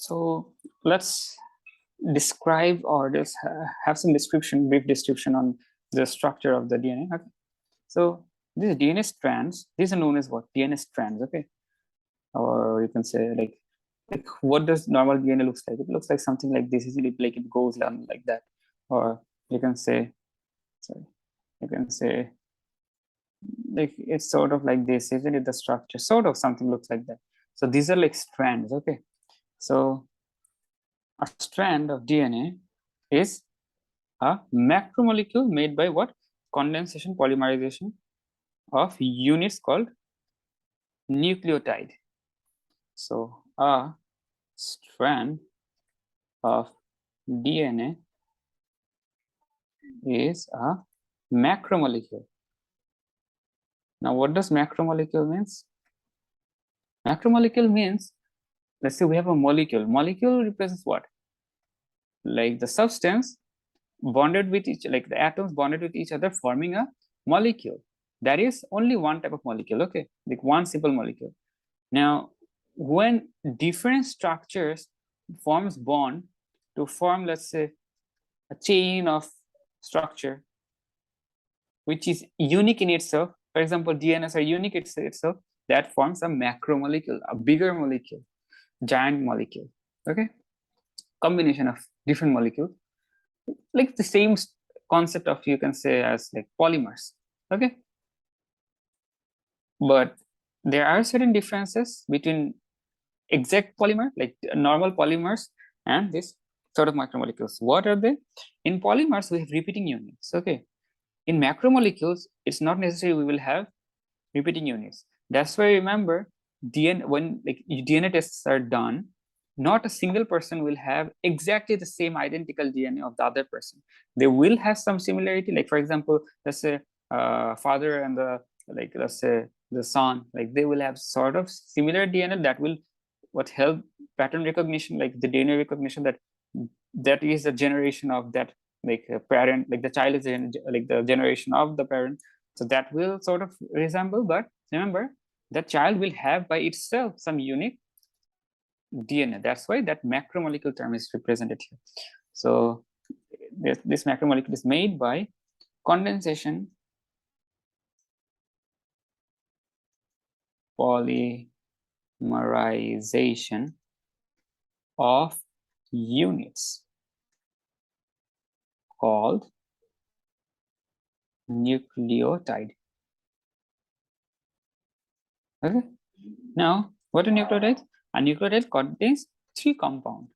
So let's describe or just have some description, brief description on the structure of the DNA. Okay. So these DNA strands, these are known as what? DNA strands, okay? Or you can say like what does normal DNA looks like? It looks like something like this, is it like it goes down like that? Or you can say, sorry, you can say like it's sort of like this, isn't it? The structure sort of something looks like that. So these are like strands, okay? So a strand of DNA is a macromolecule made by what? Condensation polymerization of units called nucleotide. So a strand of DNA is a macromolecule. Now, what does macromolecule means? Macromolecule means, let's say we have a molecule. Molecule represents what? Like the substance bonded with each, like the atoms bonded with each other, forming a molecule. That is only one type of molecule, okay? Like one simple molecule. Now, when different structures forms bond to form, let's say, a chain of structure, which is unique in itself. For example, DNAs are unique in itself. That forms a macromolecule, a bigger molecule, giant molecule. Okay, combination of different molecules, like the same concept of, you can say, as like polymers. Okay, but there are certain differences between exact polymer, like normal polymers, and this sort of macromolecules. What are they? In polymers, we have repeating units. Okay, in macromolecules, it's not necessary we will have repeating units. That's why remember, DNA, when like DNA tests are done, not a single person will have exactly the same identical DNA of the other person. They will have some similarity. Like for example, let's say father and the, like let's say the son, like they will have sort of similar DNA that will what help pattern recognition, like the DNA recognition, that that is a generation of that, like a parent, like the child is like the generation of the parent. So that will sort of resemble, but remember that child will have by itself some unique DNA. That's why that macromolecule term is represented here. So this macromolecule is made by condensation polymerization of units called nucleotide. Okay. Now, what are nucleotides? A nucleotide contains 3 compounds.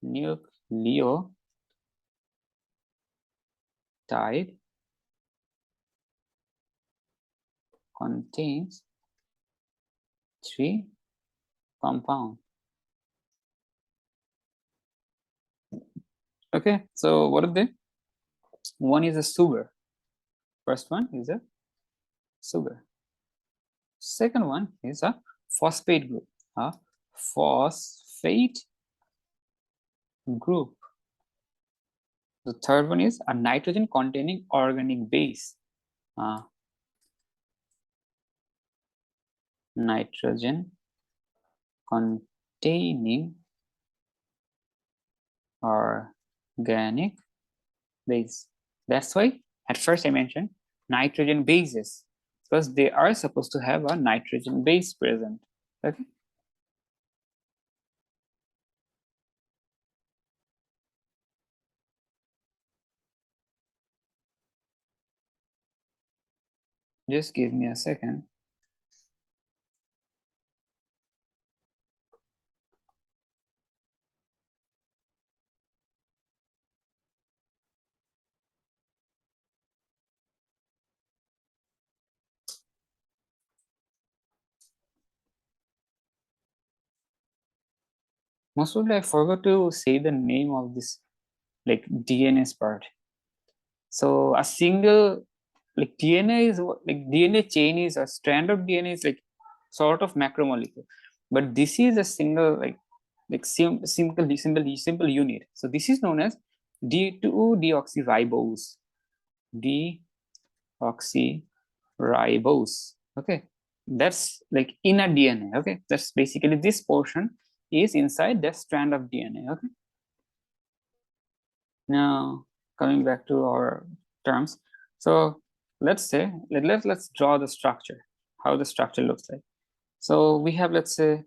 Nucleotide contains 3 compounds. Okay, so what are they? One is a sugar. First one is a sugar. Second one is a phosphate group. A phosphate group. The third one is a nitrogen containing organic base. Nitrogen containing organic base. That's why at first I mentioned nitrogen bases, because they are supposed to have a nitrogen base present. Okay. Just give me a second. Most probably I forgot to say the name of this, like DNase part. So a single, like DNA is like DNA chain is a strand of DNA is like sort of macromolecule, but this is a single simple unit. So this is known as D2-deoxyribose. Deoxyribose. Okay. That's like inner DNA. Okay, that's basically this portion is inside that strand of DNA. Okay. Now coming back to our terms. So let's say let's draw the structure, how the structure looks like. So we have, let's say,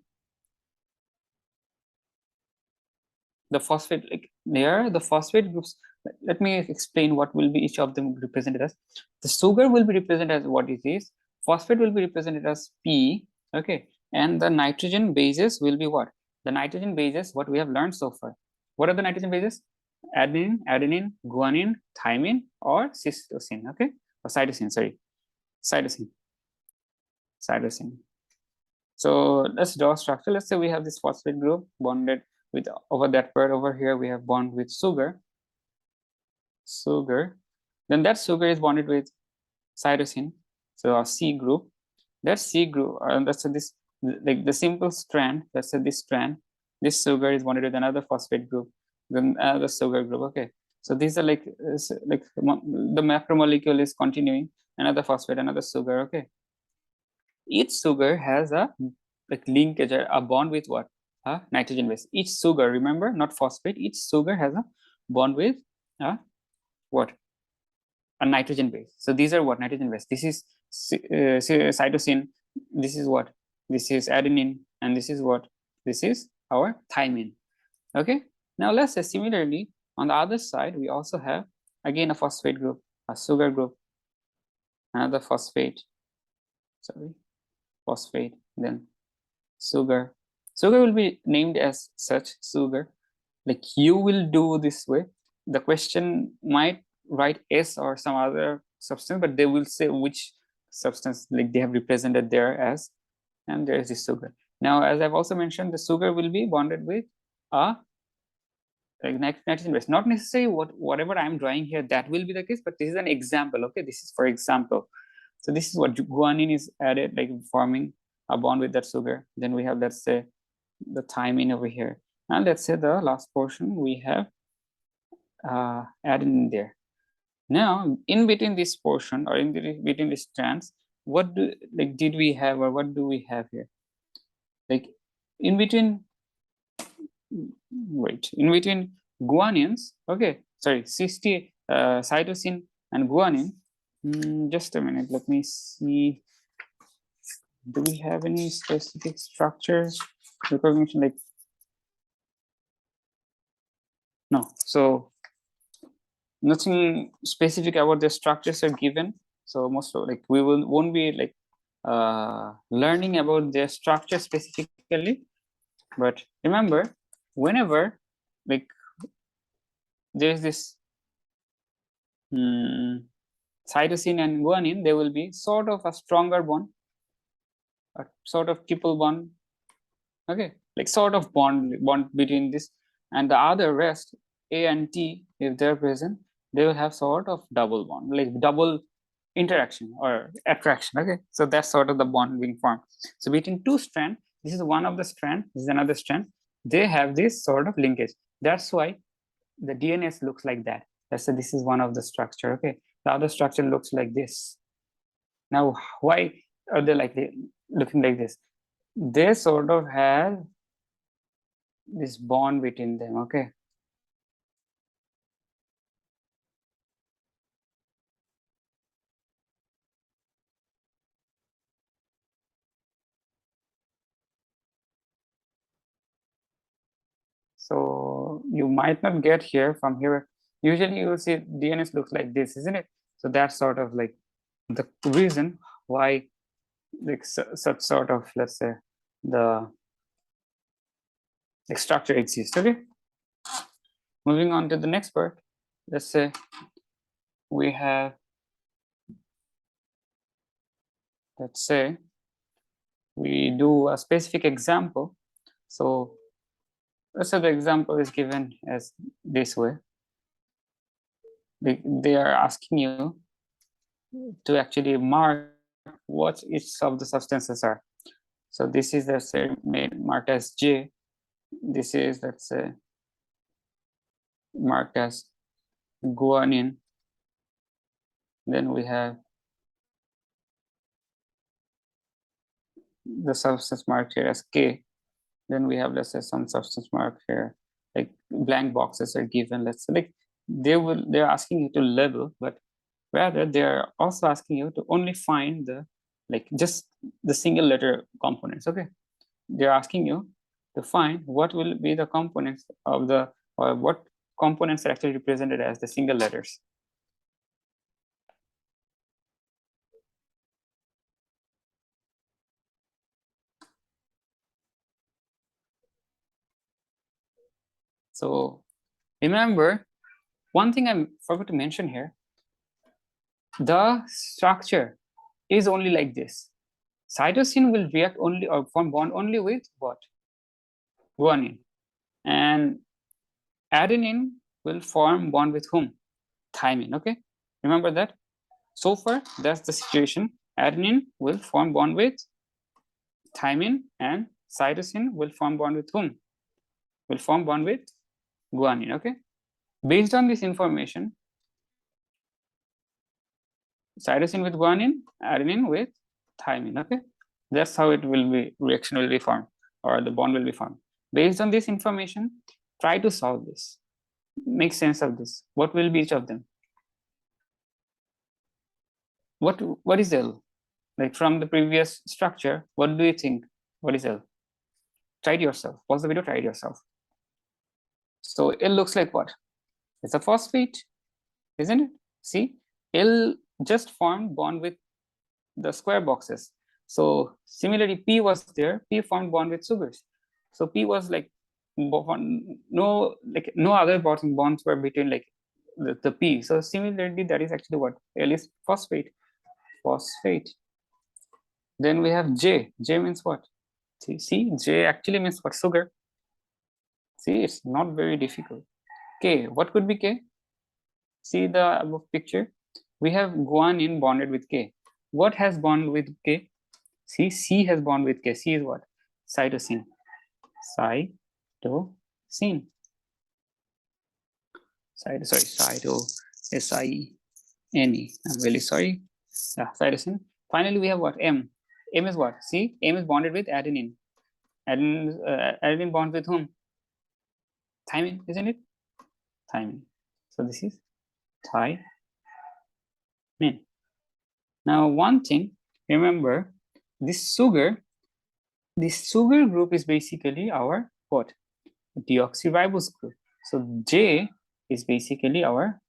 the phosphate, like there the phosphate groups. Let me explain what will be each of them represented as. The sugar will be represented as what it is, phosphate will be represented as P, okay, and the nitrogen bases will be what? The nitrogen bases, what we have learned so far. What are the nitrogen bases? Adenine, guanine, thymine, or cytosine, okay, or cytosine, sorry, cytosine. So let's draw a structure. Let's say we have this phosphate group bonded with, over that part over here we have bond with sugar. Then that sugar is bonded with cytosine, so a C group. That C group, let's say this, like the simple strand, let's say this strand, this sugar is bonded with another phosphate group, then another sugar group. Okay, so these are like the macromolecule is continuing, another phosphate, another sugar. Okay, each sugar has a like linkage, a bond with what? A nitrogen base. Each sugar, remember, not phosphate, each sugar has a bond with what? A nitrogen base. So these are what? Nitrogen base. This is cytosine. This is what? This is adenine, and this is what? This is our thymine. Okay. Now let's say similarly on the other side we also have again a phosphate group, a sugar group, another phosphate. Sorry, phosphate, then sugar. Sugar will be named as such, sugar. Like you will do this way. The question might write S or some other substance, but they will say which substance like they have represented there as, and there is the sugar. Now, as I've also mentioned, the sugar will be bonded with a like nitrogen base. Not necessarily whatever I'm drawing here that will be the case, but this is an example. Okay, this is for example. So this is what guanine is added, like forming a bond with that sugar. Then we have, let's say, the thymine over here, and let's say the last portion we have added in there. Now, in between this portion or in between these strands, what do like did we have or what do we have here? Like in between, wait, in between guanines, okay, sorry, cytosine and guanine. Just a minute, let me see. Do we have any specific structures recognition? Like, no. So nothing specific about the structures are given. So most of, like we won't be like learning about their structure specifically. But remember, whenever like there's this cytosine and guanine, there will be sort of a stronger bond, a sort of triple bond. Okay, like sort of bond between this and the other rest, A and T, if they're present, they will have sort of double bond, like double interaction or attraction. Okay, so that's sort of the bond being formed. So between two strands, this is one of the strand, this is another strand, they have this sort of linkage. That's why the DNS looks like that. Let's say this is one of the structure. Okay, the other structure looks like this. Now, why are they like looking like this? They sort of have this bond between them. Okay, so you might not get here from here. Usually you will see DNS looks like this, isn't it? So that's sort of like the reason why like such sort of, let's say, the structure exists. Okay, moving on to the next part. Let's say we have, let's say we do a specific example. So let's say the example is given as this way. They are asking you to actually mark what each of the substances are. So this is, let's say, marked as J. This is, let's say, marked as guanine. Then we have the substance marked here as K. Then we have, let's say, some substance marked here, like blank boxes are given. Let's say like they're asking you to label, but rather they're also asking you to only find the like just the single letter components. Okay, they're asking you to find what will be the components of the, or what components are actually represented as the single letters. So remember, one thing I forgot to mention here, the structure is only like this. Cytosine will react only or form bond only with what? Guanine. And adenine will form bond with whom? Thymine. Okay, remember that. So far, that's the situation. Adenine will form bond with thymine, and cytosine will form bond with whom? Will form bond with guanine. Okay, based on this information, cytosine with guanine, adenine with thymine. Okay, that's how it will be, reaction will be formed, or the bond will be formed. Based on this information, try to solve this, make sense of this. What will be each of them? What is L? Like from the previous structure, what do you think? What is L? Try it yourself. Pause the video, try it yourself. So L looks like what? It's a phosphate, isn't it? See, L just formed bond with the square boxes. So similarly, P was there. P formed bond with sugars. So P was like no other bonds were between like the P. So similarly, that is actually what L is, phosphate. Phosphate. Then we have J. J means what? See, J actually means what? Sugar. See, it's not very difficult. K. What could be K? See the above picture. We have guanine bonded with K. What has bond with K? See, C has bond with K. C is what? Cytosine. Cytosine. Cyto, S-I-N-E. I'm really sorry. Yeah, cytosine. Finally, we have what? M. M is what? See, M is bonded with adenine. Adenine bonds with whom? Thymine, isn't it? Thymine. So this is thymine. Now, one thing, remember, this sugar group is basically our what? Deoxyribose group. So J is basically our,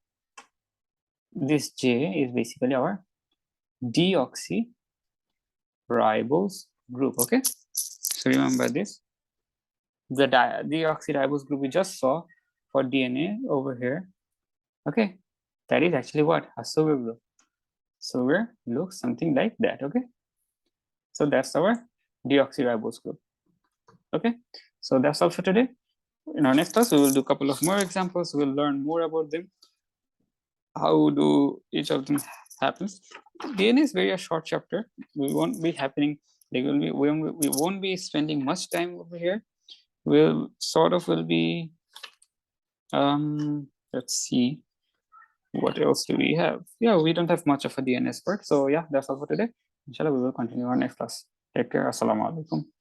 this J is basically our deoxyribose group. Okay, so remember this. The deoxyribose group we just saw for DNA over here. Okay, that is actually what? A sugar group. Sugar looks something like that. Okay, so that's our deoxyribose group. Okay, so that's all for today. In our next class, we will do a couple of more examples. We'll learn more about them. How do each of them happens? DNA is very a short chapter. We won't be happening. We won't be spending much time over here. We'll will be. Let's see. What else do we have? Yeah, we don't have much of a DNA expert. So yeah, that's all for today. Inshallah, we will continue our next class. Take care. Assalamu alaikum.